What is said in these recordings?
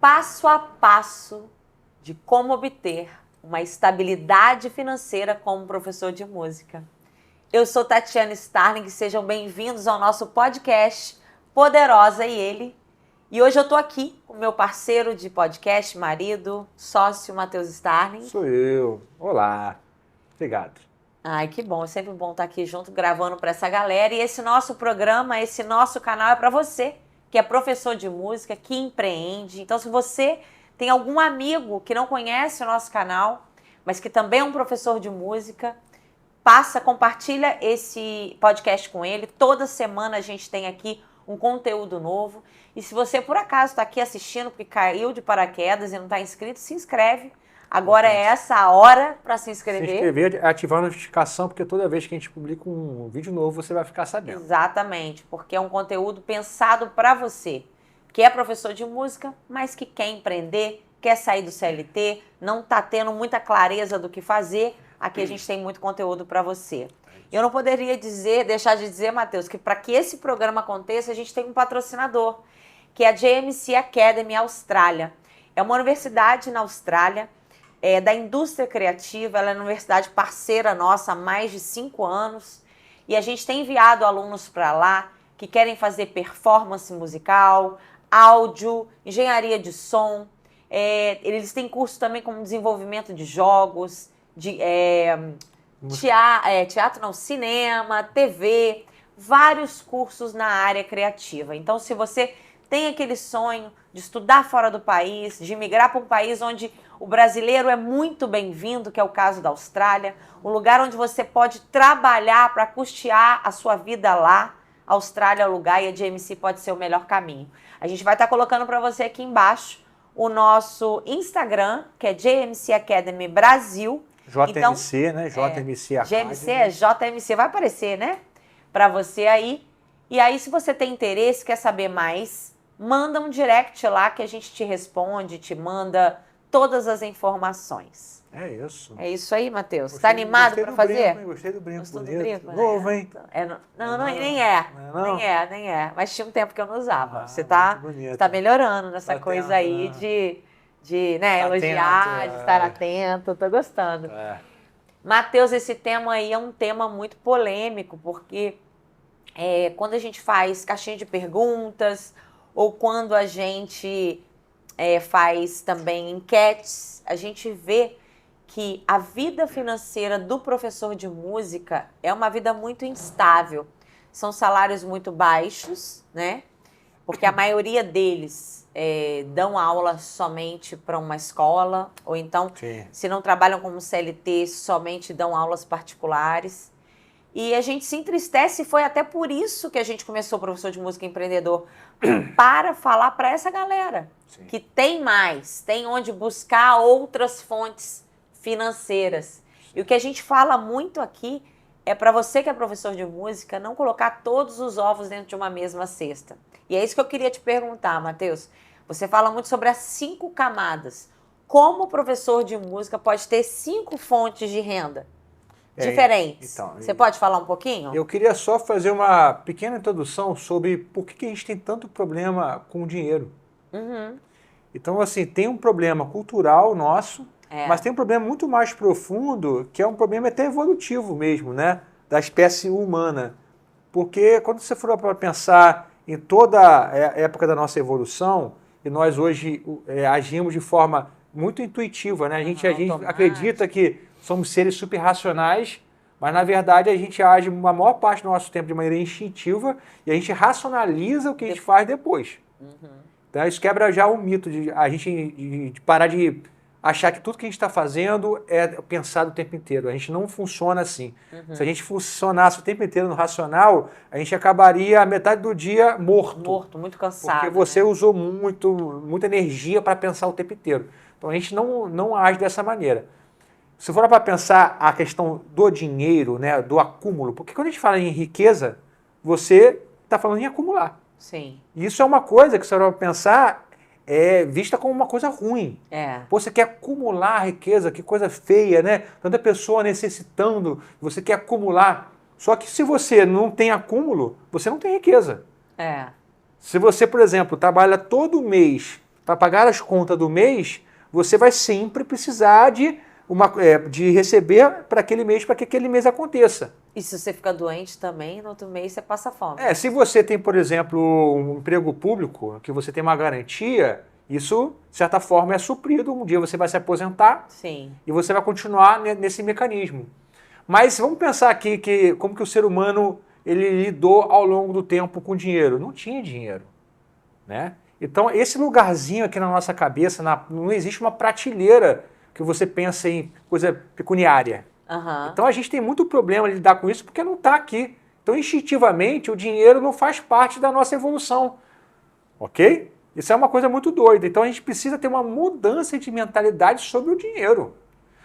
passo a passo de como obter uma estabilidade financeira como professor de música. Eu sou Tatiana Starling, sejam bem-vindos ao nosso podcast Poderosa e Ele. E hoje eu tô aqui com o meu parceiro de podcast, marido, sócio, Matheus Starling. Sou eu. Olá. Obrigado. Ai, que bom. É sempre bom estar aqui junto, gravando para essa galera. E esse nosso programa, esse nosso canal é para você, que é professor de música, que empreende. Então, se você tem algum amigo que não conhece o nosso canal, mas que também é um professor de música, compartilha esse podcast com ele. Toda semana a gente tem aqui um conteúdo novo. E se você, por acaso, está aqui assistindo porque caiu de paraquedas e não está inscrito, se inscreve. Agora é essa a hora para se inscrever. Se inscrever, ativar a notificação, porque toda vez que a gente publica um vídeo novo, você vai ficar sabendo. Exatamente, porque é um conteúdo pensado para você, que é professor de música, mas que quer empreender, quer sair do CLT, não está tendo muita clareza do que fazer. Aqui a gente tem muito conteúdo para você. Eu não poderia deixar de dizer, Matheus, que para que esse programa aconteça, a gente tem um patrocinador, que é a JMC Academy Austrália. É uma universidade na Austrália, da indústria criativa. Ela é uma universidade parceira nossa há mais de 5 anos. E a gente tem enviado alunos para lá que querem fazer performance musical, áudio, engenharia de som. Eles têm curso também como desenvolvimento de jogos, cinema, TV, vários cursos na área criativa. Então, se você tem aquele sonho de estudar fora do país, de migrar para um país onde o brasileiro é muito bem-vindo, que é o caso da Austrália, um lugar onde você pode trabalhar para custear a sua vida lá, a Austrália é o lugar e a JMC pode ser o melhor caminho. A gente vai estar colocando para você aqui embaixo o nosso Instagram, que é JMC Academy Brasil. JMC, então, né? JMC Academy. JMC é JMC, vai aparecer, né? Para você aí. E aí, se você tem interesse, quer saber mais, manda um direct lá que a gente te responde, te manda todas as informações. É isso. É isso aí, Matheus. Tá animado para fazer? Gostei do brinco. Gostou do bonito. brinco? Novo, hein? Nem é. Mas tinha um tempo que eu não usava. Você tá melhorando nessa coisa aí de elogiar, de estar atento. Tô gostando. Matheus, esse tema aí é um tema muito polêmico, porque quando a gente faz caixinha de perguntas ou quando a gente faz também enquetes, a gente vê que a vida financeira do professor de música é uma vida muito instável. São salários muito baixos, né? Porque a maioria deles dão aula somente para uma escola, ou então, se não trabalham como CLT, somente dão aulas particulares. E a gente se entristece, e foi até por isso que a gente começou o Professor de Música Empreendedor, para falar para essa galera que tem mais, tem onde buscar outras fontes financeiras. E o que a gente fala muito aqui é para você que é professor de música, não colocar todos os ovos dentro de uma mesma cesta. E é isso que eu queria te perguntar, Matheus. Você fala muito sobre as 5 camadas. Como o professor de música pode ter 5 fontes de renda diferentes? Então, você pode falar um pouquinho? Eu queria só fazer uma pequena introdução sobre por que a gente tem tanto problema com o dinheiro. Então, assim, tem um problema cultural nosso, mas tem um problema muito mais profundo, que é um problema até evolutivo mesmo, né? Da espécie humana. Porque quando você for para pensar em toda a época da nossa evolução, e nós hoje agimos de forma muito intuitiva, né? A gente acredita que somos seres super racionais, mas na verdade a gente age a maior parte do nosso tempo de maneira instintiva e a gente racionaliza o que a gente faz depois. Então isso quebra já o mito de a gente de parar de achar que tudo que a gente está fazendo é pensado o tempo inteiro. A gente não funciona assim. Se a gente funcionasse o tempo inteiro no racional, a gente acabaria a metade do dia morto. Muito cansado. Porque você usou muita energia para pensar o tempo inteiro. Então a gente não age dessa maneira. Se for para pensar a questão do dinheiro, né, do acúmulo, porque quando a gente fala em riqueza, você está falando em acumular. Sim. E isso é uma coisa que, se for para pensar, é vista como uma coisa ruim. Pô, você quer acumular riqueza, que coisa feia, né? Tanta pessoa necessitando, você quer acumular. Só que se você não tem acúmulo, você não tem riqueza. É. Se você, por exemplo, trabalha todo mês para pagar as contas do mês, você vai sempre precisar de receber para aquele mês, para que aquele mês aconteça. E se você fica doente também, no outro mês você passa fome. Se você tem, por exemplo, um emprego público, que você tem uma garantia, isso, de certa forma, é suprido. Um dia você vai se aposentar. Sim. E você vai continuar nesse mecanismo. Mas vamos pensar aqui como que o ser humano ele lidou ao longo do tempo com dinheiro. Não tinha dinheiro, né? Então, esse lugarzinho aqui na nossa cabeça, não existe uma prateleira que você pensa em coisa pecuniária. Uhum. Então, a gente tem muito problema de lidar com isso porque não está aqui. Então, instintivamente, o dinheiro não faz parte da nossa evolução. Ok? Isso é uma coisa muito doida. Então, a gente precisa ter uma mudança de mentalidade sobre o dinheiro.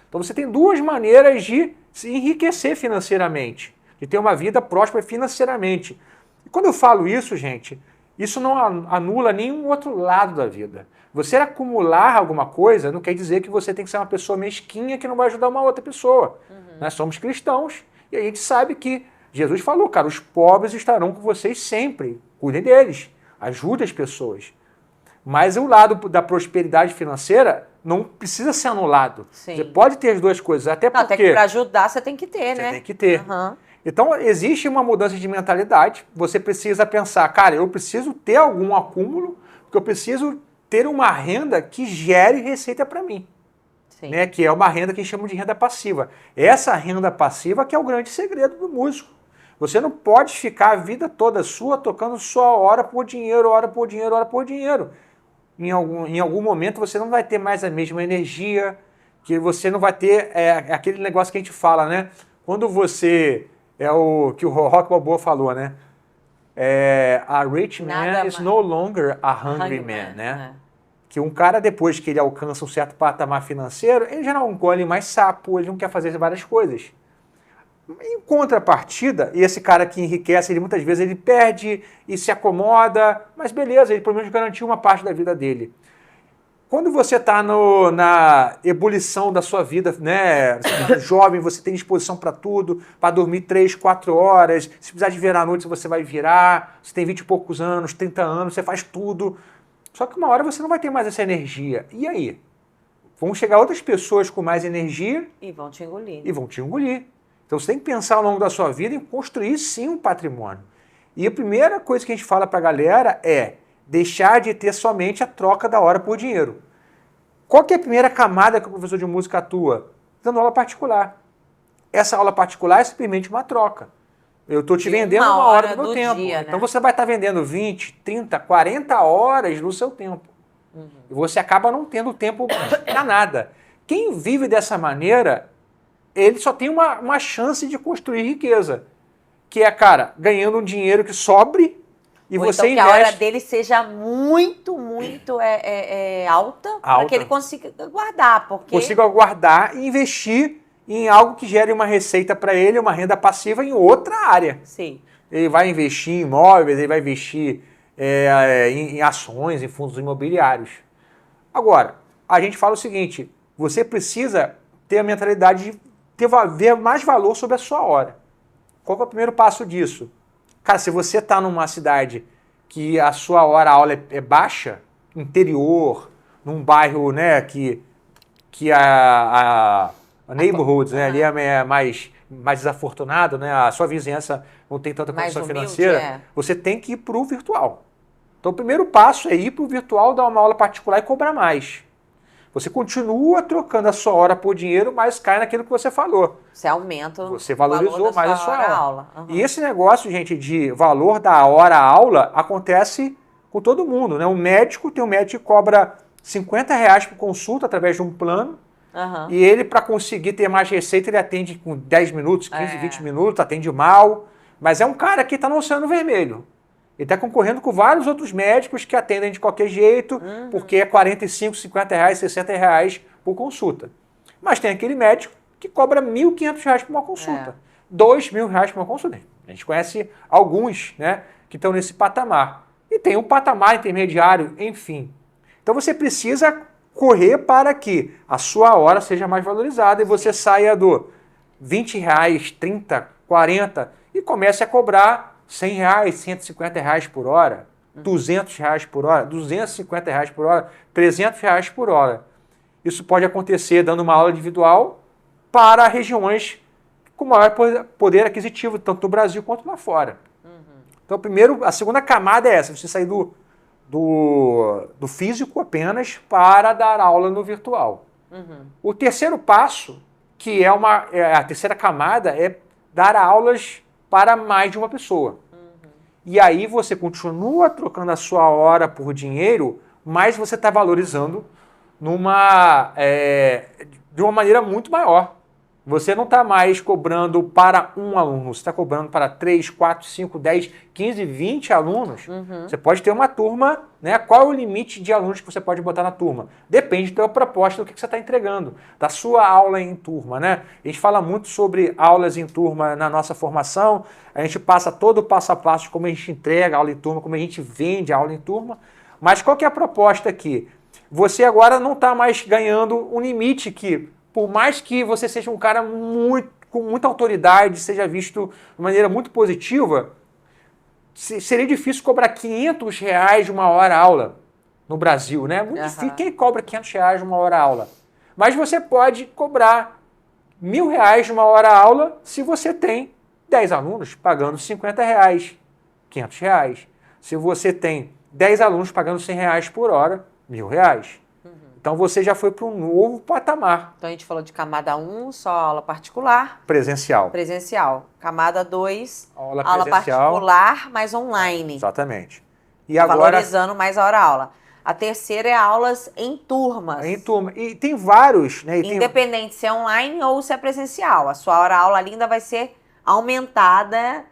Então, você tem duas maneiras de se enriquecer financeiramente, de ter uma vida próspera financeiramente. E quando eu falo isso, gente, isso não anula nenhum outro lado da vida. Você acumular alguma coisa não quer dizer que você tem que ser uma pessoa mesquinha que não vai ajudar uma outra pessoa. Uhum. Nós somos cristãos e a gente sabe que Jesus falou, cara, os pobres estarão com vocês sempre. Cuidem deles, ajude as pessoas. Mas o lado da prosperidade financeira não precisa ser anulado. Sim. Você pode ter as duas coisas, até porque... Até que para ajudar você tem que ter, né? Você tem que ter. Uhum. Então, existe uma mudança de mentalidade. Você precisa pensar, cara, eu preciso ter algum acúmulo, porque eu preciso ter uma renda que gere receita para mim. Sim. Né? Que é uma renda que chamamos de renda passiva. Essa renda passiva que é o grande segredo do músico. Você não pode ficar a vida toda sua tocando só hora por dinheiro, hora por dinheiro, hora por dinheiro. Em algum momento você não vai ter mais a mesma energia, que você não vai ter aquele negócio que a gente fala, né? Quando você... que o Rock Balboa falou, né? A rich man is no longer a hungry man, né? Que um cara, depois que ele alcança um certo patamar financeiro, ele já não engole mais sapo, ele não quer fazer várias coisas. Em contrapartida, e esse cara que enriquece, ele muitas vezes ele perde e se acomoda, mas beleza, ele pelo menos garantiu uma parte da vida dele. Quando você está na ebulição da sua vida, né, jovem, você tem disposição para tudo, para dormir 3, 4 horas, se precisar de virar à noite, você vai virar, você tem 20 e poucos anos, 30 anos, você faz tudo. Só que uma hora você não vai ter mais essa energia. E aí? Vão chegar outras pessoas com mais energia e vão te engolir. E vão te engolir. Então você tem que pensar ao longo da sua vida em construir sim um patrimônio. E a primeira coisa que a gente fala para a galera é deixar de ter somente a troca da hora por dinheiro. Qual que é a primeira camada que o professor de música atua? Dando aula particular. Essa aula particular é simplesmente uma troca. Eu estou te vendendo uma hora do meu tempo. Dia, né? Então você vai estar vendendo 20, 30, 40 horas no seu tempo. Uhum. E você acaba não tendo tempo para nada. Quem vive dessa maneira, ele só tem uma chance de construir riqueza. Que é, cara, ganhando um dinheiro que sobre e ou você então que investe... a hora dele seja muito alta para que ele consiga guardar. Consiga guardar e investir em algo que gere uma receita para ele, uma renda passiva em outra área. Sim. Ele vai investir em imóveis, ele vai investir em ações, em fundos imobiliários. Agora, a gente fala o seguinte, você precisa ter a mentalidade de ver mais valor sobre a sua hora. Qual é o primeiro passo disso? Cara, se você está numa cidade que a sua hora-aula é baixa, interior, num bairro, né, que a neighborhoods, né, ali é mais desafortunado, né, a sua vizinhança não tem tanta condição financeira, você tem que ir para o virtual. Então o primeiro passo é ir para o virtual, dar uma aula particular e cobrar mais. Você continua trocando a sua hora por dinheiro, mas cai naquilo que você falou. Você aumenta você valorizou mais a sua aula. Uhum. E esse negócio, gente, de valor da hora-aula acontece com todo mundo, né? Um médico tem um médico que cobra R$50 por consulta através de um plano. Uhum. E ele, para conseguir ter mais receita, ele atende com 10 minutos, 15, 20 minutos, atende mal. Mas é um cara que está no Oceano Vermelho. Ele está concorrendo com vários outros médicos que atendem de qualquer jeito, porque é R$45, R$50, R$60 por consulta. Mas tem aquele médico que cobra R$1.500 por uma consulta, R$2.000 por uma consulta. A gente conhece alguns, né, que estão nesse patamar. E tem um patamar intermediário, enfim. Então você precisa correr para que a sua hora seja mais valorizada e você saia do R$20, 30, 40 e comece a cobrar R$100, R$150 por hora. R$200 por hora, R$250 por hora, R$300 por hora. Isso pode acontecer dando uma aula individual para regiões com maior poder aquisitivo, tanto no Brasil quanto lá fora. Então, a segunda camada é essa, você sair do físico apenas para dar aula no virtual. O terceiro passo, que é a terceira camada, é dar aulas para mais de uma pessoa. E aí você continua trocando a sua hora por dinheiro, mas você está valorizando de uma maneira muito maior. Você não está mais cobrando para um aluno, você está cobrando para 3, 4, 5, 10, 15, 20 alunos. Você pode ter uma turma, né? Qual é o limite de alunos que você pode botar na turma? Depende da proposta, do que você está entregando, da sua aula em turma, né? A gente fala muito sobre aulas em turma na nossa formação, a gente passa todo o passo a passo de como a gente entrega a aula em turma, como a gente vende a aula em turma, mas qual que é a proposta aqui? Você agora não está mais ganhando um limite que, por mais que você seja um cara com muita autoridade, seja visto de maneira muito positiva, seria difícil cobrar R$500 uma hora aula no Brasil, né? Muito difícil. Quem cobra R$500 uma hora aula? Mas você pode cobrar R$1.000 uma hora aula se você tem 10 alunos pagando R$50, R$500. Se você tem 10 alunos pagando R$100 por hora, R$1.000. Então você já foi para um novo patamar. Então a gente falou de camada 1, só aula particular. Presencial. Camada 2, aula particular, mas online. Exatamente. E agora, valorizando mais a hora-aula. A terceira é aulas em turmas. Em turma. E tem vários, né? Independente se é online ou se é presencial. A sua hora-aula ali ainda vai ser aumentada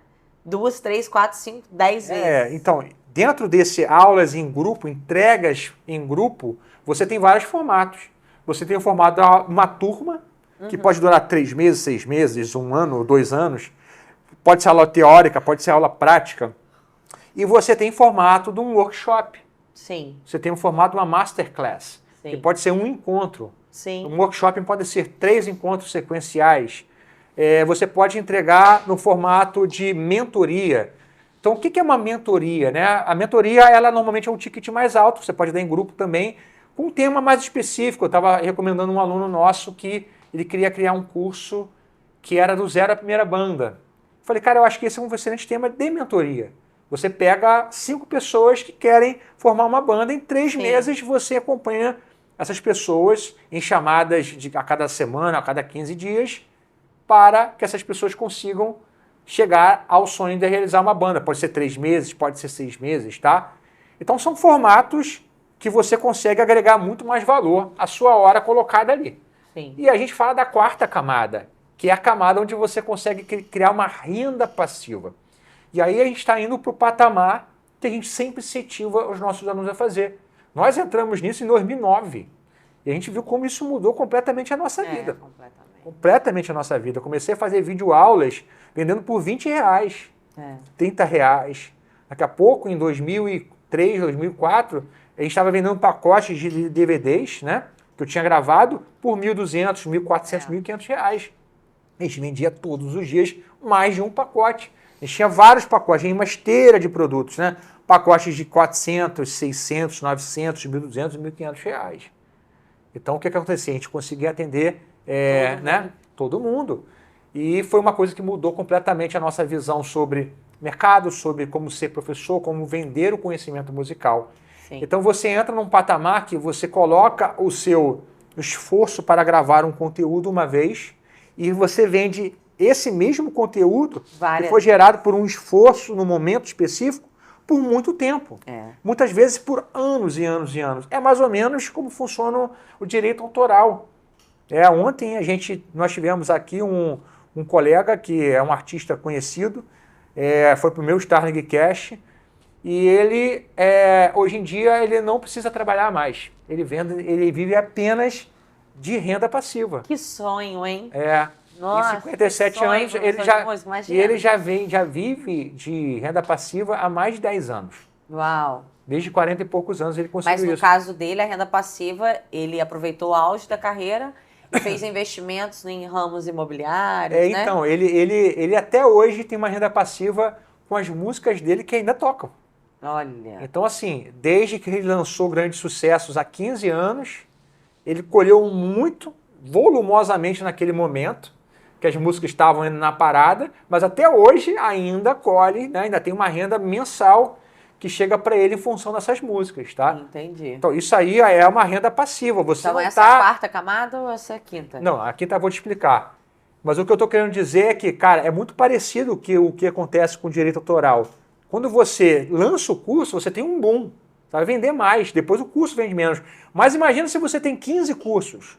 2, 3, 4, 5, 10 vezes. Então, dentro desse aulas em grupo, entregas em grupo, você tem vários formatos. Você tem o formato de uma turma, que pode durar 3 meses, 6 meses, 1 ano, 2 anos. Pode ser aula teórica, pode ser aula prática. E você tem formato de um workshop. Sim. Você tem o formato de uma masterclass, que pode ser um encontro. Sim. Um workshop pode ser 3 encontros sequenciais. Você pode entregar no formato de mentoria. Então, o que é uma mentoria, né? A mentoria, ela normalmente é um ticket mais alto, você pode dar em grupo também, com um tema mais específico. Eu estava recomendando um aluno nosso que ele queria criar um curso que era do zero à primeira banda. Falei, cara, eu acho que esse é um excelente tema de mentoria. Você pega 5 pessoas que querem formar uma banda, em 3 meses você acompanha essas pessoas em chamadas a cada semana, a cada 15 dias, para que essas pessoas consigam chegar ao sonho de realizar uma banda. Pode ser 3 meses, pode ser 6 meses, tá? Então são formatos que você consegue agregar muito mais valor à sua hora colocada ali. Sim. E a gente fala da quarta camada, que é a camada onde você consegue criar uma renda passiva. E aí a gente está indo para o patamar que a gente sempre incentiva os nossos alunos a fazer. Nós entramos nisso em 2009 e a gente viu como isso mudou completamente a nossa vida. Completamente a nossa vida. Eu comecei a fazer videoaulas vendendo por R$20, R$30. Daqui a pouco, em 2003, 2004, a gente estava vendendo pacotes de DVDs, né? Que eu tinha gravado por R$1.200, R$1.400, R$1.500. A gente vendia todos os dias mais de um pacote. A gente tinha vários pacotes, tinha uma esteira de produtos, né? Pacotes de 400, 600, 900, 1.200, R$1.500. Então, o que acontecia? A gente conseguia atender todo mundo. E foi uma coisa que mudou completamente a nossa visão sobre mercado, sobre como ser professor, como vender o conhecimento musical. Sim. Então, você entra num patamar que você coloca o seu esforço para gravar um conteúdo uma vez e você vende esse mesmo conteúdo que foi gerado por um esforço no momento específico por muito tempo. Muitas vezes por anos e anos e anos. É mais ou menos como funciona o direito autoral. Ontem nós tivemos aqui um colega que é um artista conhecido, foi para o meu Starling Cash, e ele, hoje em dia, ele não precisa trabalhar mais. Ele vive apenas de renda passiva. Que sonho, hein? Nossa, em 57 anos, ele já vive de renda passiva há mais de 10 anos. Uau! Desde 40 e poucos anos ele conseguiu isso. Mas no caso dele, a renda passiva, ele aproveitou o auge da carreira e fez investimentos em ramos imobiliários, né? Então, ele até hoje tem uma renda passiva com as músicas dele que ainda tocam. Olha. Então, assim, desde que ele lançou grandes sucessos há 15 anos, ele colheu muito, volumosamente naquele momento, que as músicas estavam indo na parada, mas até hoje ainda colhe, né, ainda tem uma renda mensal que chega para ele em função dessas músicas, tá? Entendi. Então, isso aí é uma renda passiva. Você então, não essa é a quarta camada ou essa é a quinta? Não, a quinta eu vou te explicar. Mas o que eu estou querendo dizer é que, cara, é muito parecido o que acontece com o direito autoral. Quando você lança o curso, você tem um boom. Você vai vender mais, depois o curso vende menos. Mas imagina se você tem 15 cursos.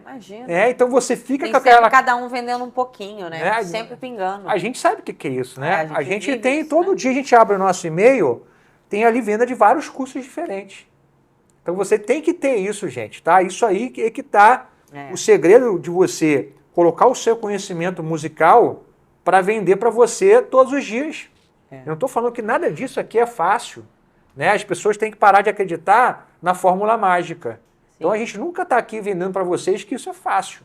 Imagina. Então você fica tem com aquela... cada um vendendo um pouquinho, né? Sempre pingando. A gente sabe o que é isso, né? a gente tem, isso, todo né? dia a gente abre o nosso e-mail, tem ali venda de vários cursos diferentes. Então você tem que ter isso, gente, tá? Isso aí é que tá o segredo de você colocar o seu conhecimento musical para vender para você todos os dias. Eu não estou falando que nada disso aqui é fácil, né? As pessoas têm que parar de acreditar na fórmula mágica. Então a gente nunca está aqui vendendo para vocês que isso é fácil,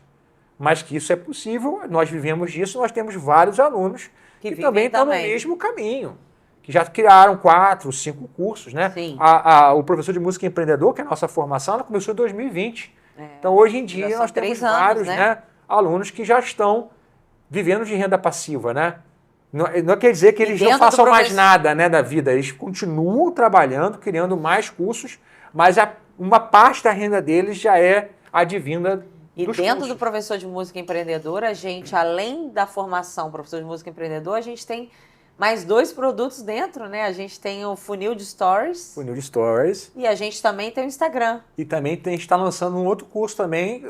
mas que isso é possível, nós vivemos disso, nós temos vários alunos que também estão no mesmo caminho, que já criaram 4, 5 cursos, né? Sim. O professor de música empreendedor, que é a nossa formação, ela começou em 2020. Então hoje em dia nós temos vários alunos que já estão vivendo de renda passiva, né? Não quer dizer que eles não façam mais nada, né, da vida, eles continuam trabalhando, criando mais cursos, mas uma parte da renda deles já é advinda dos cursos. E dentro do professor de música empreendedor, a gente, além da formação professor de música empreendedor, a gente tem mais 2 produtos dentro, né? A gente tem o Funil de Stories. Funil de Stories. E a gente também tem o Instagram. E também a gente está lançando um outro curso também,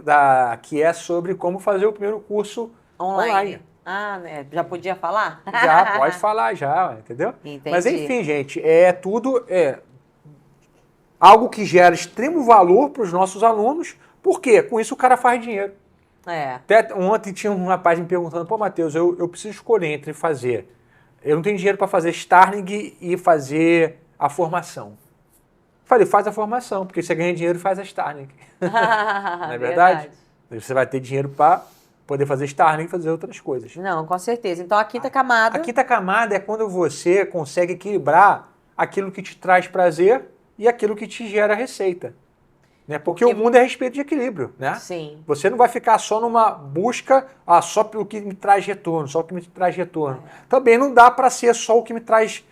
que é sobre como fazer o primeiro curso online. Né? Já podia falar? Já, pode falar já, entendeu? Entendi. Mas enfim, gente, tudo algo que gera extremo valor para os nossos alunos, porque com isso o cara faz dinheiro. Até ontem tinha um rapaz me perguntando, pô, Matheus, eu preciso escolher entre fazer. Eu não tenho dinheiro para fazer Starling e fazer a formação. Falei, faz a formação, porque você ganha dinheiro e faz a Starling. Não é verdade? Você vai ter dinheiro para poder fazer Starling e fazer outras coisas. Não, com certeza. Então a quinta camada... A quinta camada é quando você consegue equilibrar aquilo que te traz prazer e aquilo que te gera receita. Né? Porque o mundo é a respeito de equilíbrio, né? Sim. Você não vai ficar só numa busca só pelo que me traz retorno, só o que me traz retorno. Também não dá para ser só o que me traz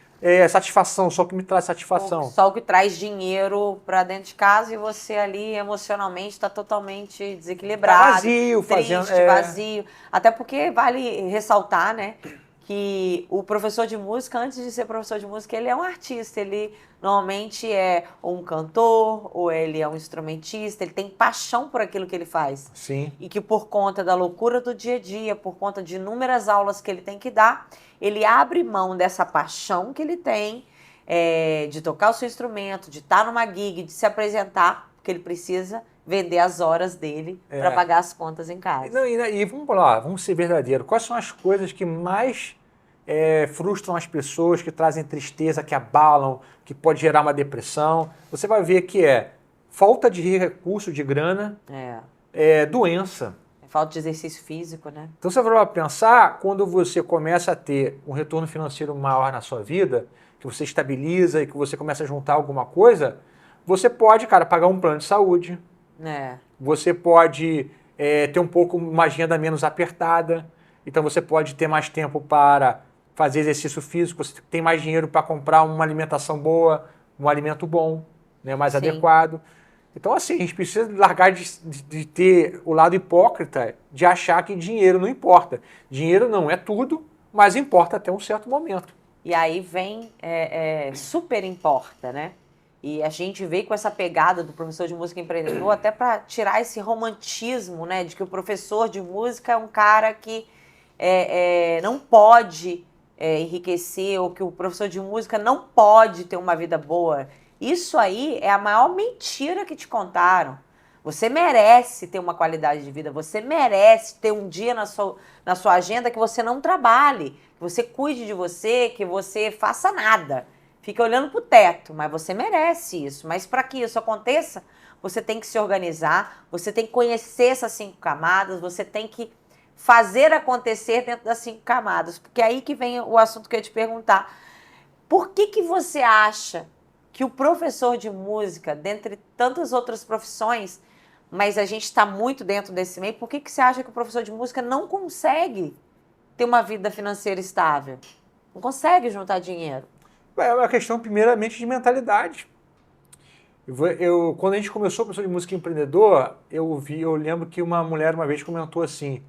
satisfação, só o que me traz satisfação. Só o que traz dinheiro para dentro de casa e você ali emocionalmente está totalmente desequilibrado. Tá vazio, triste, vazio. Até porque vale ressaltar, né? Que o professor de música, antes de ser professor de música, ele é um artista, ele normalmente é um cantor, ou ele é um instrumentista, ele tem paixão por aquilo que ele faz. Sim. E que por conta da loucura do dia a dia, por conta de inúmeras aulas que ele tem que dar, ele abre mão dessa paixão que ele tem, de tocar o seu instrumento, de estar numa gig, de se apresentar, porque ele precisa vender as horas dele para pagar as contas em casa. E vamos lá, vamos ser verdadeiros. Quais são as coisas que mais frustram as pessoas, que trazem tristeza, que abalam, que pode gerar uma depressão? Você vai ver que falta de recurso, de grana, doença. Falta de exercício físico, né? Então você vai pensar, quando você começa a ter um retorno financeiro maior na sua vida, que você estabiliza e que você começa a juntar alguma coisa, você pode, cara, pagar um plano de saúde. Você pode ter uma agenda menos apertada, então você pode ter mais tempo para fazer exercício físico, você tem mais dinheiro para comprar uma alimentação boa, um alimento bom, né, mais adequado. Então, assim, a gente precisa largar de ter o lado hipócrita de achar que dinheiro não importa. Dinheiro não é tudo, mas importa até um certo momento. E aí vem, super importa, né? E a gente veio com essa pegada do professor de música empreendedor até para tirar esse romantismo, né? De que o professor de música é um cara que não pode enriquecer, ou que o professor de música não pode ter uma vida boa. Isso aí é a maior mentira que te contaram. Você merece ter uma qualidade de vida, você merece ter um dia na sua agenda que você não trabalhe, que você cuide de você, que você faça nada. Fica olhando para o teto, mas você merece isso. Mas para que isso aconteça, você tem que se organizar, você tem que conhecer essas 5 camadas, você tem que fazer acontecer dentro das 5 camadas. Porque é aí que vem o assunto que eu ia te perguntar. Por que você acha que o professor de música, dentre tantas outras profissões, mas a gente está muito dentro desse meio, por que você acha que o professor de música não consegue ter uma vida financeira estável? Não consegue juntar dinheiro? É uma questão, primeiramente, de mentalidade. Quando a gente começou o professor de música empreendedor, eu lembro que uma mulher uma vez comentou assim: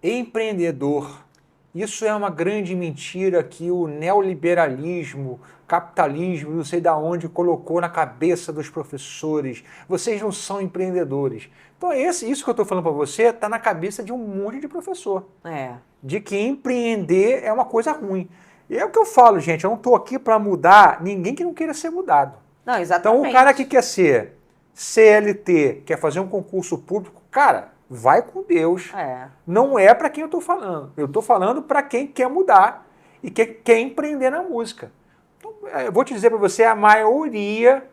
empreendedor, isso é uma grande mentira que o neoliberalismo, capitalismo, não sei de onde, colocou na cabeça dos professores. Vocês não são empreendedores. Então isso que eu estou falando para você está na cabeça de um monte de professor. De que empreender é uma coisa ruim. E é o que eu falo, gente, eu não estou aqui para mudar ninguém que não queira ser mudado. Não, exatamente. Então o cara que quer ser CLT, quer fazer um concurso público, cara, vai com Deus. Não é para quem eu estou falando. Eu estou falando para quem quer mudar e quer empreender na música. Então, eu vou te dizer para você, a maioria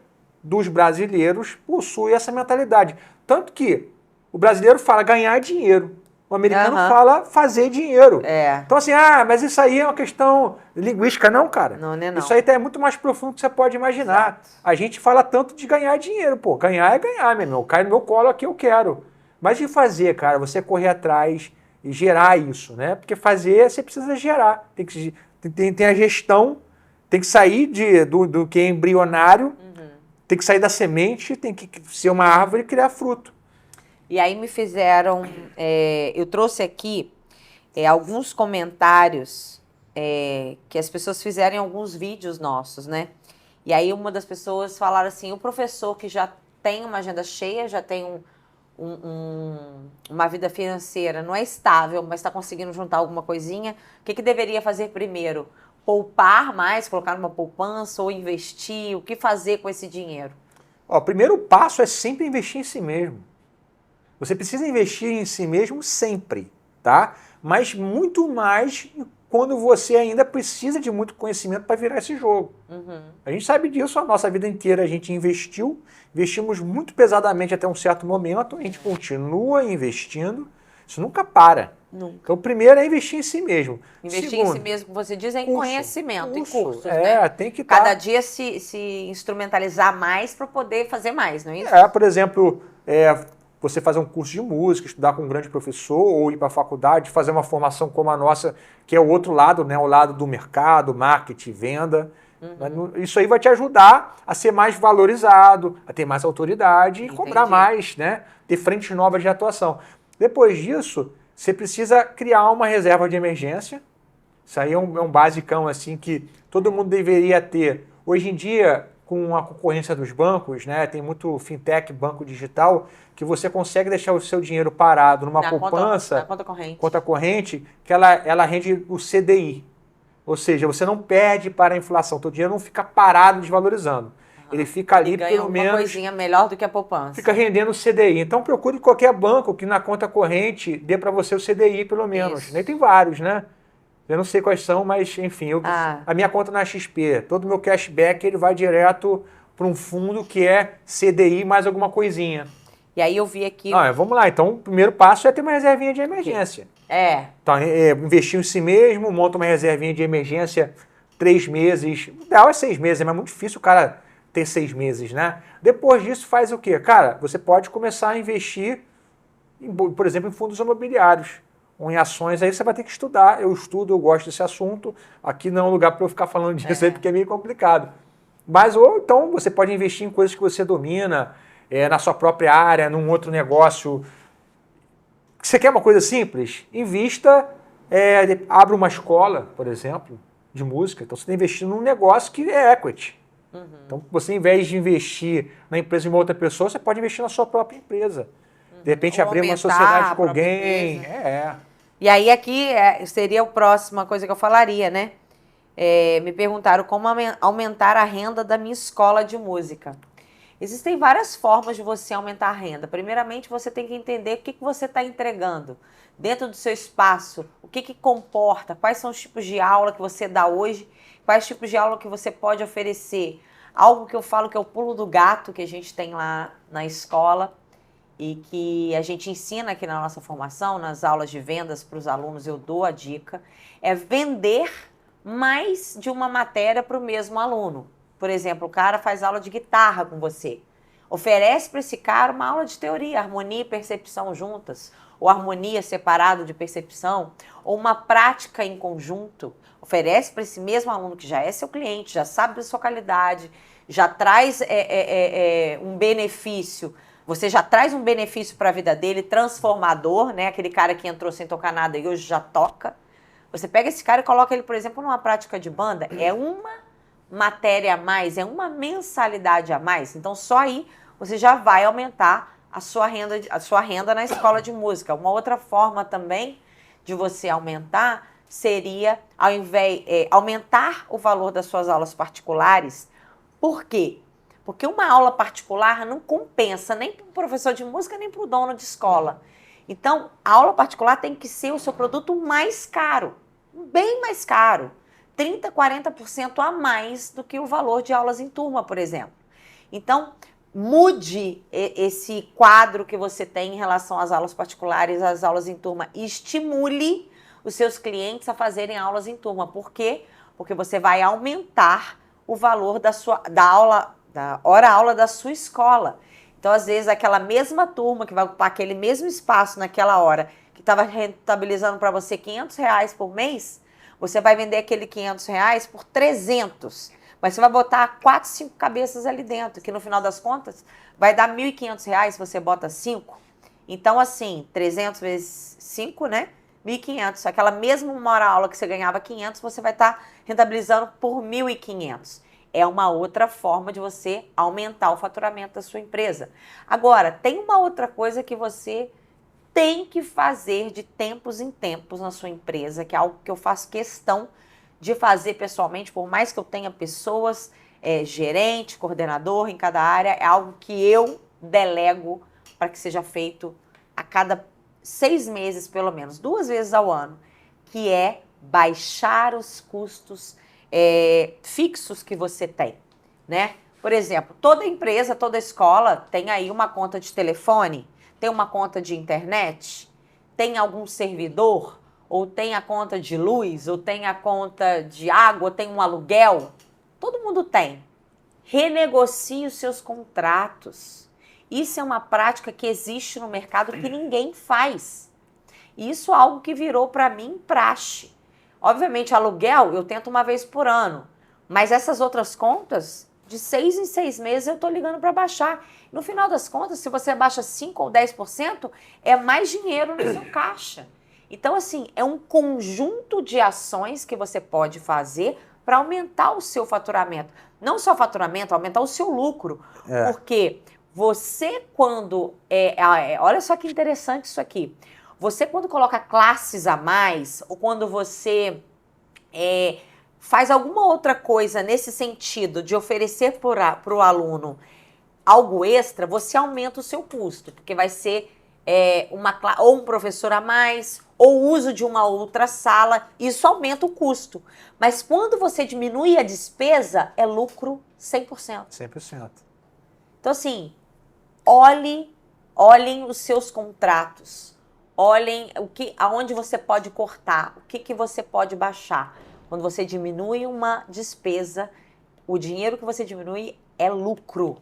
dos brasileiros possui essa mentalidade. Tanto que o brasileiro fala ganhar dinheiro. O americano fala fazer dinheiro. Então assim, mas isso aí é uma questão linguística. Não, cara. Não. Isso aí é muito mais profundo do que você pode imaginar. Exato. A gente fala tanto de ganhar dinheiro. Pô, ganhar é ganhar, meu irmão. Cai no meu colo aqui, eu quero. Mas de fazer, cara, você correr atrás e gerar isso, né? Porque fazer, você precisa gerar. Tem a gestão, tem que sair do que é embrionário, tem que sair da semente, tem que ser uma árvore e criar fruto. E aí me fizeram... eu trouxe aqui alguns comentários que as pessoas fizeram em alguns vídeos nossos, né? E aí uma das pessoas falaram assim, o professor que já tem uma agenda cheia, já tem uma vida financeira, não é estável, mas está conseguindo juntar alguma coisinha, o que deveria fazer primeiro? Poupar mais, colocar numa poupança ou investir? O que fazer com esse dinheiro? O primeiro passo é sempre investir em si mesmo. Você precisa investir em si mesmo sempre, tá? Mas muito mais quando você ainda precisa de muito conhecimento para virar esse jogo. A gente sabe disso, a nossa vida inteira a gente investimos muito pesadamente até um certo momento, a gente continua investindo, isso nunca para. Nunca. Então, o primeiro é investir em si mesmo. Investir em si mesmo, você diz, em conhecimento, em cursos, né? Tem que cada dia se instrumentalizar mais para poder fazer mais, não é isso? Por exemplo, você fazer um curso de música, estudar com um grande professor, ou ir para a faculdade, fazer uma formação como a nossa, que é o outro lado, né? O lado do mercado, marketing, venda. Isso aí vai te ajudar a ser mais valorizado, a ter mais autoridade e cobrar mais, né? Ter frentes novas de atuação. Depois disso, você precisa criar uma reserva de emergência. Isso aí é um basicão assim que todo mundo deveria ter. Hoje em dia, com a concorrência dos bancos, né? Tem muito fintech, banco digital, que você consegue deixar o seu dinheiro parado numa poupança, conta corrente, que ela rende o CDI. Ou seja, você não perde para a inflação, teu dinheiro não fica parado desvalorizando. Ele fica ali pelo menos... uma coisinha melhor do que a poupança. Fica rendendo o CDI. Então procure qualquer banco que na conta corrente dê para você o CDI pelo menos. Tem vários, né? Eu não sei quais são, mas enfim, a minha conta na XP, todo o meu cashback ele vai direto para um fundo que é CDI mais alguma coisinha. E aí eu vi aqui... vamos lá, então o primeiro passo é ter uma reservinha de emergência. Então, investir em si mesmo, monta uma reservinha de emergência 3 meses. O ideal é 6 meses, mas é muito difícil o cara ter 6 meses, né? Depois disso, faz o quê? Cara, você pode começar a investir, por exemplo, em fundos imobiliários ou em ações. Aí você vai ter que estudar. Eu estudo, eu gosto desse assunto. Aqui não é um lugar para eu ficar falando disso aí, porque é meio complicado. Mas, ou então, você pode investir em coisas que você domina, na sua própria área, num outro negócio. Você quer uma coisa simples? Invista, abra uma escola, por exemplo, de música. Então, você está investindo num negócio que é equity. Então, você, em vez de investir na empresa de uma outra pessoa, você pode investir na sua própria empresa. De repente, abrir uma sociedade com alguém. E aí, aqui seria a próxima coisa que eu falaria, né? Me perguntaram como aumentar a renda da minha escola de música. Existem várias formas de você aumentar a renda. Primeiramente, você tem que entender o que você está entregando dentro do seu espaço, o que comporta, quais são os tipos de aula que você dá hoje, quais tipos de aula que você pode oferecer. Algo que eu falo que é o pulo do gato que a gente tem lá na escola e que a gente ensina aqui na nossa formação, nas aulas de vendas para os alunos, eu dou a dica, é vender mais de uma matéria para o mesmo aluno. Por exemplo, o cara faz aula de guitarra com você. Oferece para esse cara uma aula de teoria, harmonia e percepção juntas, ou harmonia separado de percepção, ou uma prática em conjunto. Oferece para esse mesmo aluno que já é seu cliente, já sabe da sua qualidade, já traz um benefício. Você já traz um benefício para a vida dele, transformador, né? Aquele cara que entrou sem tocar nada e hoje já toca. Você pega esse cara e coloca ele, por exemplo, numa prática de banda, é uma matéria a mais, é uma mensalidade a mais. Então, só aí você já vai aumentar a sua renda na escola de música. Uma outra forma também de você aumentar seria, ao invés aumentar o valor das suas aulas particulares. Por quê? Porque uma aula particular não compensa nem para o professor de música, nem para o dono de escola. Então, a aula particular tem que ser o seu produto mais caro, bem mais caro. 30%, 40% a mais do que o valor de aulas em turma, por exemplo. Então, mude esse quadro que você tem em relação às aulas particulares, às aulas em turma, e estimule os seus clientes a fazerem aulas em turma. Por quê? Porque você vai aumentar o valor da hora-aula da sua escola. Então, às vezes, aquela mesma turma que vai ocupar aquele mesmo espaço naquela hora, que estava rentabilizando para você R$500 por mês, você vai vender aquele R$500 por 300. Mas você vai botar 4, 5 cabeças ali dentro, que no final das contas vai dar R$1.500 se você bota 5. Então, assim, 300 vezes 5, né? 1.500. Aquela mesma hora-aula que você ganhava 500, você vai estar rentabilizando por 1.500. É uma outra forma de você aumentar o faturamento da sua empresa. Agora, tem uma outra coisa que você tem que fazer de tempos em tempos na sua empresa, que é algo que eu faço questão de fazer pessoalmente, por mais que eu tenha pessoas, gerente, coordenador em cada área, é algo que eu delego para que seja feito a cada 6 meses, pelo menos, 2 vezes ao ano, que é baixar os custos fixos que você tem, né? Por exemplo, toda empresa, toda escola tem aí uma conta de telefone, tem uma conta de internet, tem algum servidor, ou tem a conta de luz, ou tem a conta de água, ou tem um aluguel. Todo mundo tem. Renegocie os seus contratos. Isso é uma prática que existe no mercado que ninguém faz. Isso é algo que virou para mim praxe. Obviamente, aluguel eu tento uma vez por ano, mas essas outras contas, de 6 em 6 meses eu estou ligando para baixar. No final das contas, se você baixa 5 ou 10%, é mais dinheiro no seu caixa. Então, assim, é um conjunto de ações que você pode fazer para aumentar o seu faturamento. Não só o faturamento, aumentar o seu lucro. Porque você, quando... olha só que interessante isso aqui. Você, quando coloca classes a mais, ou quando você faz alguma outra coisa nesse sentido de oferecer para o aluno algo extra, você aumenta o seu custo, porque vai ser ou um professor a mais, ou o uso de uma outra sala, isso aumenta o custo. Mas quando você diminui a despesa, é lucro 100%. 100%. Então, assim, olhem os seus contratos, olhem aonde você pode cortar, o que você pode baixar. Quando você diminui uma despesa, o dinheiro que você diminui é lucro.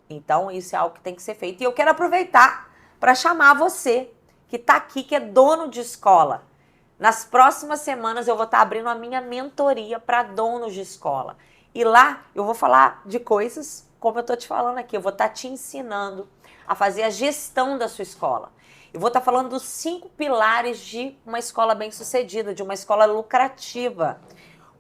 Então, isso é algo que tem que ser feito. E eu quero aproveitar para chamar você que está aqui, que é dono de escola. Nas próximas semanas eu vou estar abrindo a minha mentoria para donos de escola. E lá eu vou falar de coisas como eu estou te falando aqui. Eu vou estar te ensinando a fazer a gestão da sua escola. Eu vou estar falando dos 5 pilares de uma escola bem-sucedida, de uma escola lucrativa.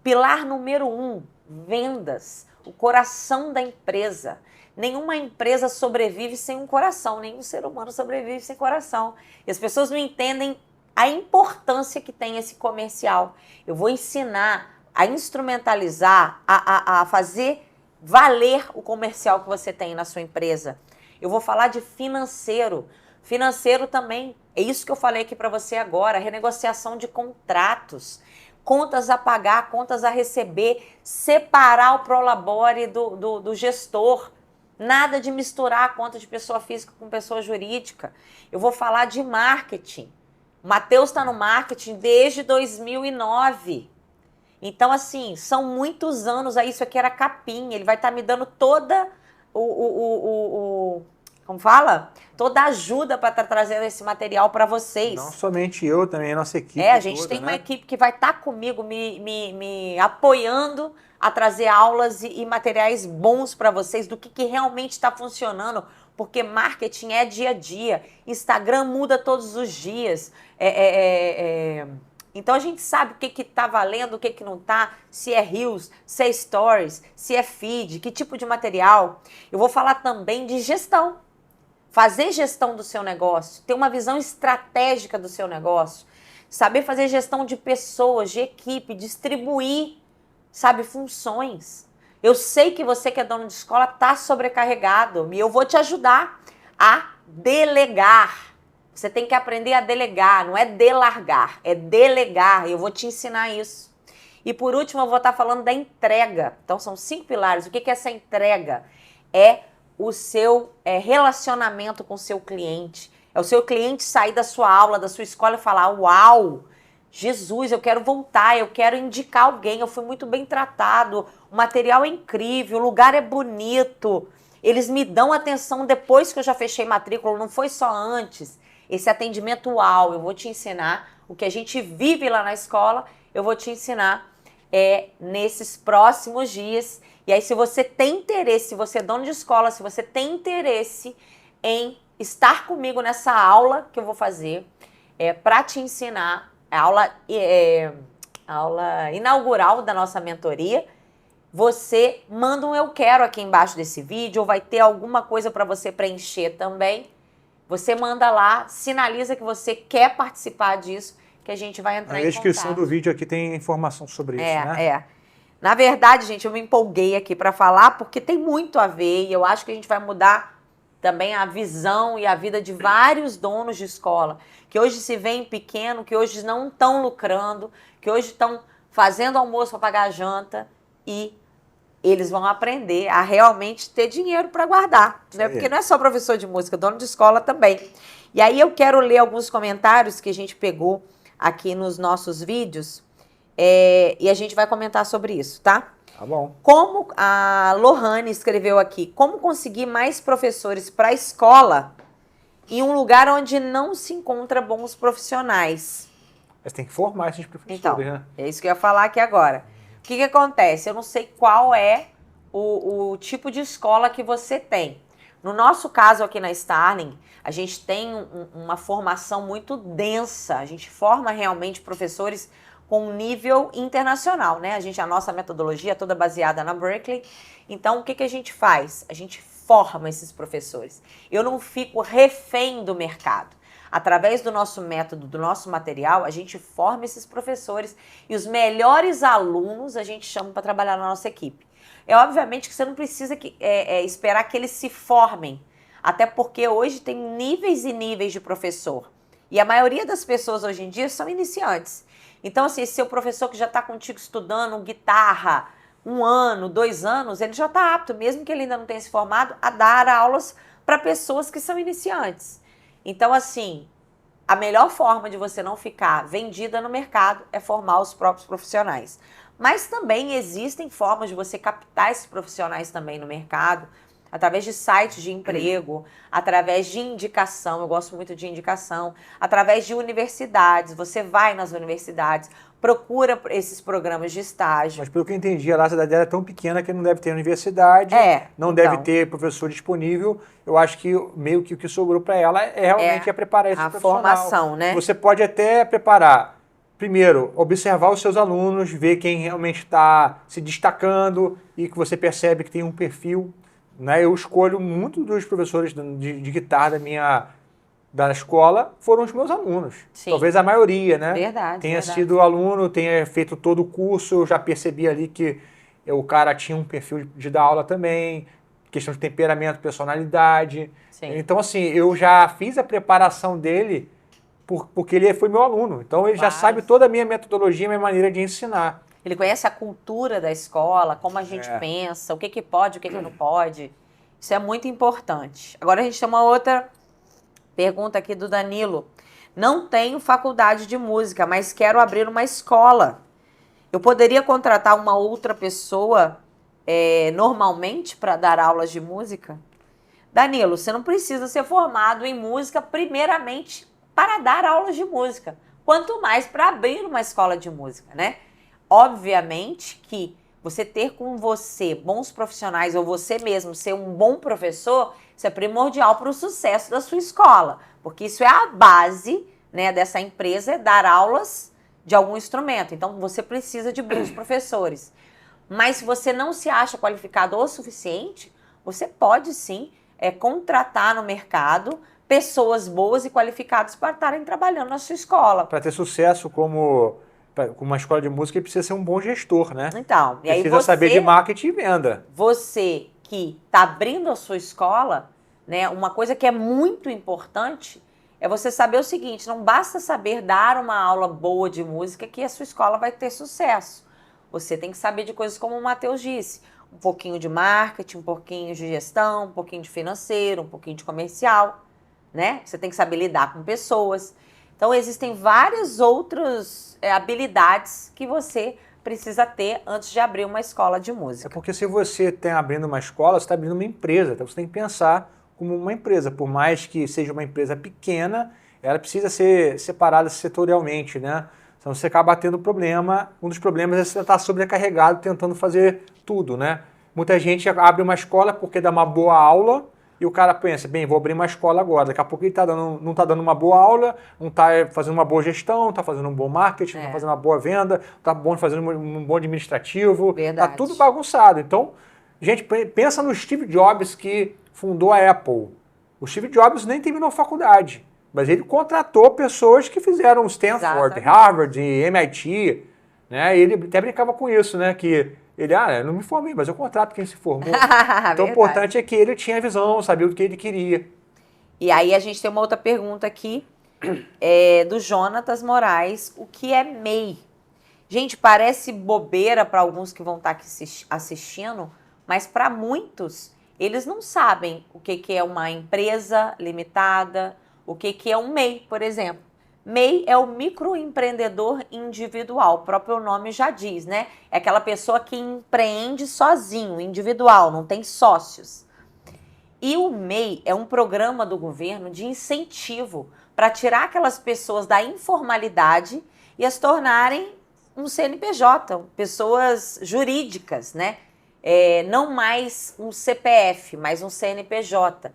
Pilar número 1, vendas, o coração da empresa. Nenhuma empresa sobrevive sem um coração, nenhum ser humano sobrevive sem coração. E as pessoas não entendem a importância que tem esse comercial. Eu vou ensinar a instrumentalizar, a fazer valer o comercial que você tem na sua empresa. Eu vou falar de financeiro. Financeiro também, é isso que eu falei aqui para você agora, renegociação de contratos, contas a pagar, contas a receber, separar o prolabore do gestor. Nada de misturar a conta de pessoa física com pessoa jurídica. Eu vou falar de marketing. O Matheus está no marketing desde 2009. Então, assim, são muitos anos aí, isso aqui era capim, ele vai estar me dando toda como fala? Toda a ajuda para estar trazendo esse material para vocês. Não somente eu, também a nossa equipe a gente toda, tem uma equipe que vai estar comigo, me apoiando a trazer aulas e materiais bons para vocês, do que realmente está funcionando, porque marketing é dia a dia, Instagram muda todos os dias, então a gente sabe o que está valendo, o que não está, se é Reels, se é Stories, se é Feed, que tipo de material. Eu vou falar também de gestão. Fazer gestão do seu negócio, ter uma visão estratégica do seu negócio, saber fazer gestão de pessoas, de equipe, distribuir, sabe, funções. Eu sei que você que é dono de escola está sobrecarregado e eu vou te ajudar a delegar. Você tem que aprender a delegar, não é delargar, é delegar. E eu vou te ensinar isso. E por último, eu vou estar falando da entrega. Então, são 5 pilares. O que é essa entrega? É o seu relacionamento com o seu cliente. É o seu cliente sair da sua aula, da sua escola e falar: uau, Jesus, eu quero voltar, eu quero indicar alguém, eu fui muito bem tratado, o material é incrível, o lugar é bonito, eles me dão atenção depois que eu já fechei matrícula, não foi só antes. Esse atendimento uau, eu vou te ensinar o que a gente vive lá na escola, eu vou te ensinar nesses próximos dias. E aí, se você tem interesse, se você é dono de escola, se você tem interesse em estar comigo nessa aula que eu vou fazer, para te ensinar, a aula inaugural da nossa mentoria, você manda um eu quero aqui embaixo desse vídeo, ou vai ter alguma coisa para você preencher também. Você manda lá, sinaliza que você quer participar disso, que a gente vai entrar em contato. A descrição do vídeo aqui tem informação sobre isso, né? Na verdade, gente, eu me empolguei aqui para falar porque tem muito a ver e eu acho que a gente vai mudar também a visão e a vida de vários donos de escola, que hoje se veem pequeno, que hoje não estão lucrando, que hoje estão fazendo almoço para pagar a janta e eles vão aprender a realmente ter dinheiro para guardar, né? Porque não é só professor de música, dono de escola também. E aí eu quero ler alguns comentários que a gente pegou aqui nos nossos vídeos, e a gente vai comentar sobre isso, tá? Tá bom. Como a Lohane escreveu aqui, como conseguir mais professores para a escola em um lugar onde não se encontra bons profissionais? Mas tem que formar esses professores, então, né? É isso que eu ia falar aqui agora. O que acontece? Eu não sei qual é o tipo de escola que você tem. No nosso caso aqui na Starling, a gente tem uma formação muito densa. A gente forma realmente professores com nível internacional, né? A nossa metodologia é toda baseada na Berkeley. Então, o que a gente faz? A gente forma esses professores. Eu não fico refém do mercado. Através do nosso método, do nosso material, a gente forma esses professores e os melhores alunos a gente chama para trabalhar na nossa equipe. Obviamente que você não precisa esperar que eles se formem, até porque hoje tem níveis e níveis de professor. E a maioria das pessoas hoje em dia são iniciantes. Então, assim, esse seu professor que já está contigo estudando guitarra 1 ano, 2 anos, ele já está apto, mesmo que ele ainda não tenha se formado, a dar aulas para pessoas que são iniciantes. Então, assim, a melhor forma de você não ficar vendida no mercado é formar os próprios profissionais. Mas também existem formas de você captar esses profissionais também no mercado, através de sites de emprego, através de indicação, eu gosto muito de indicação, através de universidades, você vai nas universidades, procura esses programas de estágio. Mas pelo que eu entendi, a cidade é tão pequena que não deve ter universidade, não deve ter professor disponível. Eu acho que meio que o que sobrou para ela é realmente preparar esse profissional. A formação, né? Você pode até preparar, primeiro, observar os seus alunos, ver quem realmente está se destacando e que você percebe que tem um perfil. Né? Eu escolho muito dos professores de guitarra da escola, foram os meus alunos. Sim. Talvez a maioria, né? Verdade. Tenha sido aluno, tenha feito todo o curso, eu já percebi ali que o cara tinha um perfil de dar aula também, questão de temperamento, personalidade. Sim. Então, assim, eu já fiz a preparação dele porque ele foi meu aluno. Então, ele já sabe toda a minha metodologia, a minha maneira de ensinar. Ele conhece a cultura da escola, como a gente pensa, o que pode, o que não pode. Isso é muito importante. Agora a gente tem uma outra pergunta aqui do Danilo. Não tenho faculdade de música, mas quero abrir uma escola. Eu poderia contratar uma outra pessoa normalmente para dar aulas de música? Danilo, você não precisa ser formado em música primeiramente para dar aulas de música, quanto mais para abrir uma escola de música, né? Obviamente que você ter com você bons profissionais ou você mesmo ser um bom professor, isso é primordial para o sucesso da sua escola, porque isso é a base, né, dessa empresa, é dar aulas de algum instrumento. Então, você precisa de bons professores. Mas se você não se acha qualificado o suficiente, você pode sim contratar no mercado pessoas boas e qualificadas para estarem trabalhando na sua escola. Para ter sucesso como uma escola de música, ele precisa ser um bom gestor, né? Então, e aí precisa saber de marketing e venda. Você que está abrindo a sua escola, né, uma coisa que é muito importante é você saber o seguinte: não basta saber dar uma aula boa de música que a sua escola vai ter sucesso. Você tem que saber de coisas como o Matheus disse, um pouquinho de marketing, um pouquinho de gestão, um pouquinho de financeiro, um pouquinho de comercial, né? Você tem que saber lidar com pessoas. Então, existem várias outras habilidades que você precisa ter antes de abrir uma escola de música. É porque se você está abrindo uma escola, você está abrindo uma empresa, então você tem que pensar como uma empresa. Por mais que seja uma empresa pequena, ela precisa ser separada setorialmente, né? Então você acaba tendo problema. Um dos problemas é você estar sobrecarregado tentando fazer tudo, né? Muita gente abre uma escola porque dá uma boa aula e o cara pensa, bem, vou abrir uma escola agora. Daqui a pouco ele não está dando uma boa aula, não está fazendo uma boa gestão, não está fazendo um bom marketing, não está fazendo uma boa venda, não está fazendo um bom administrativo. Está tudo bagunçado. Então, gente, pensa no Steve Jobs que fundou a Apple. O Steve Jobs nem terminou faculdade. Mas ele contratou pessoas que fizeram Stanford, Harvard, MIT, né? E ele até brincava com isso, né? Que ele, eu não me formei, mas eu contrato quem se formou. Então o importante é que ele tinha visão, sabia o que ele queria. E aí a gente tem uma outra pergunta aqui, do Jonatas Moraes. O que é MEI? Gente, parece bobeira para alguns que vão estar aqui assistindo, mas para muitos, eles não sabem o que é uma empresa limitada, o que é um MEI, por exemplo. MEI é o microempreendedor individual, o próprio nome já diz, né? É aquela pessoa que empreende sozinho, individual, não tem sócios. E o MEI é um programa do governo de incentivo para tirar aquelas pessoas da informalidade e as tornarem um CNPJ, pessoas jurídicas, né? Não mais um CPF, mas um CNPJ.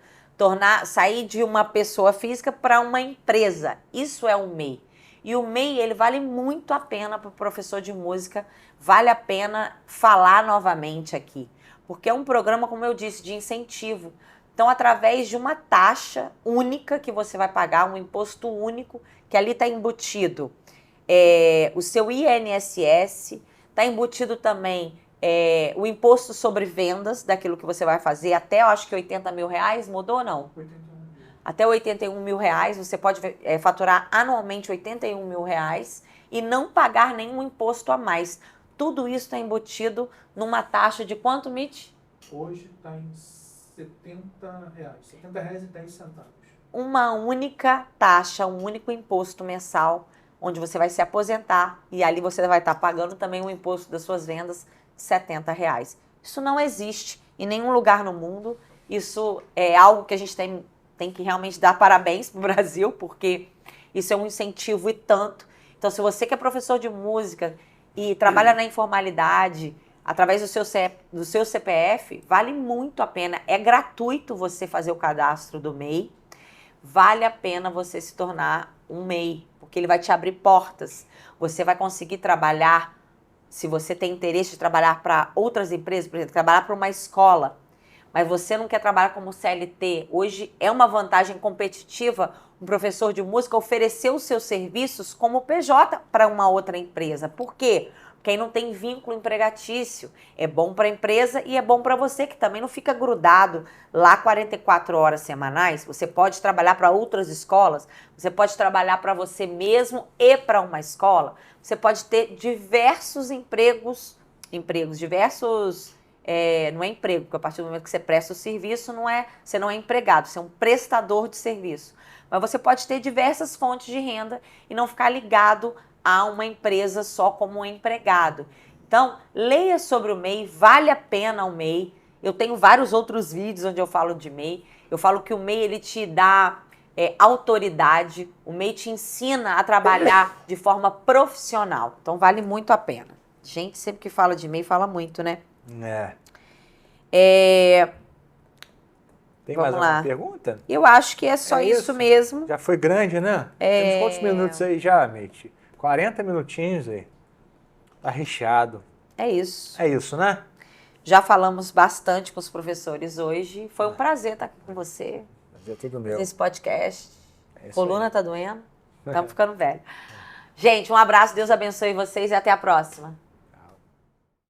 Sair de uma pessoa física para uma empresa. Isso é o MEI. E o MEI, ele vale muito a pena para o professor de música, vale a pena falar novamente aqui. Porque é um programa, como eu disse, de incentivo. Então, através de uma taxa única que você vai pagar, um imposto único, que ali está embutido o seu INSS, está embutido também o imposto sobre vendas daquilo que você vai fazer, até eu acho que R$80 mil, mudou ou não? 81 mil. Até R$81 mil, você pode faturar anualmente R$81 mil e não pagar nenhum imposto a mais. Tudo isso está embutido numa taxa de quanto, Mitch? Hoje está em R$70, R$70,10. Uma única taxa, um único imposto mensal, onde você vai se aposentar e ali você vai estar pagando também o imposto das suas vendas, R$70. Isso não existe em nenhum lugar no mundo. Isso é algo que a gente tem que realmente dar parabéns para o Brasil, porque isso é um incentivo e tanto. Então, se você que é professor de música e trabalha na informalidade, através do seu CPF, vale muito a pena. É gratuito você fazer o cadastro do MEI. Vale a pena você se tornar um MEI, porque ele vai te abrir portas. Você vai conseguir trabalhar, se você tem interesse de trabalhar para outras empresas, por exemplo, trabalhar para uma escola, mas você não quer trabalhar como CLT. Hoje é uma vantagem competitiva um professor de música oferecer os seus serviços como PJ para uma outra empresa. Por quê? Porque aí não tem vínculo empregatício. É bom para a empresa e é bom para você, que também não fica grudado lá 44 horas semanais. Você pode trabalhar para outras escolas, você pode trabalhar para você mesmo e para uma escola. Você pode ter diversos empregos, diversos... não é emprego, porque a partir do momento que você presta o serviço, você não é empregado, você é um prestador de serviço. Mas você pode ter diversas fontes de renda e não ficar ligado a uma empresa só como um empregado. Então, leia sobre o MEI, vale a pena o MEI. Eu tenho vários outros vídeos onde eu falo de MEI. Eu falo que o MEI ele te dá autoridade, o MEI te ensina a trabalhar de forma profissional. Então, vale muito a pena. Gente, sempre que fala de MEI, fala muito, né? Tem mais alguma pergunta? Eu acho que é só isso mesmo. Já foi grande, né? Temos quantos minutos aí já, Meite? 40 minutinhos aí. Tá recheado. É isso. É isso, né? Já falamos bastante com os professores hoje. Foi um prazer estar aqui com você. Prazer tudo meu. Nesse podcast. Coluna tá doendo. Estamos ficando velho. Gente, um abraço. Deus abençoe vocês e até a próxima.